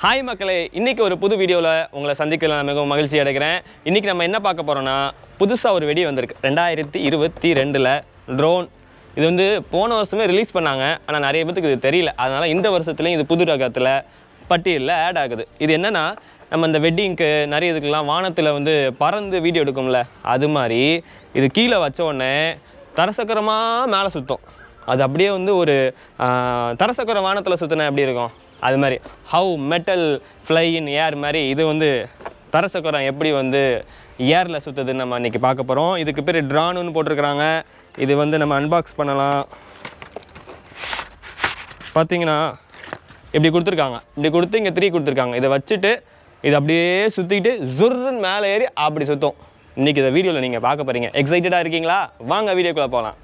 Hi மக்களே, இன்றைக்கி ஒரு புது வீடியோவில் உங்களை சந்திக்கல நான் மிகவும் மகிழ்ச்சி அடைகிறேன். இன்றைக்கி நம்ம என்ன பார்க்க போகிறோன்னா, புதுசாக ஒரு வெடி வந்திருக்கு 2022 ட்ரோன். இது வந்து போன வருஷமே ரிலீஸ் பண்ணாங்க, ஆனால் நிறைய பேத்துக்கு இது தெரியல. அதனால் இந்த வருஷத்துலேயும் இது புது ரகத்தில் பட்டியலில் ஆட் ஆகுது. இது என்னென்னா, நம்ம இந்த வெட்டிங்க்கு நிறைய இதுக்கெல்லாம் வானத்தில் வந்து பறந்து வீடியோ எடுக்கும்ல, அது மாதிரி இது கீழே வச்ச உடனே தரசக்கரமாக மேலே சுற்றும். அது அப்படியே வந்து ஒரு தரசக்கரம் வானத்தில் சுற்றினா எப்படி இருக்கும், அது மாதிரி ஹவு மெட்டல் ஃப்ளை இன் ஏர் மாதிரி இது வந்து தரசக்கரம் எப்படி வந்து ஏரில் சுற்றுதுன்னு நம்ம இன்றைக்கி பார்க்க போகிறோம். இதுக்கு பேர் ட்ரானுன்னு போட்டிருக்கிறாங்க. இது வந்து நம்ம அன்பாக்ஸ் பண்ணலாம். பார்த்தீங்கன்னா இப்படி கொடுத்துருக்காங்க, இப்படி கொடுத்து இங்கே 3 கொடுத்துருக்காங்க. இதை வச்சுட்டு இது அப்படியே சுற்றிக்கிட்டு ஜுர்ன்னு மேலே ஏறி அப்படி சுற்றும். இன்றைக்கி இந்த வீடியோவில் நீங்கள் பார்க்க போகிறீங்க. எக்ஸைட்டடாக இருக்கீங்களா? வாங்க வீடியோக்குள்ளே போகலாம்.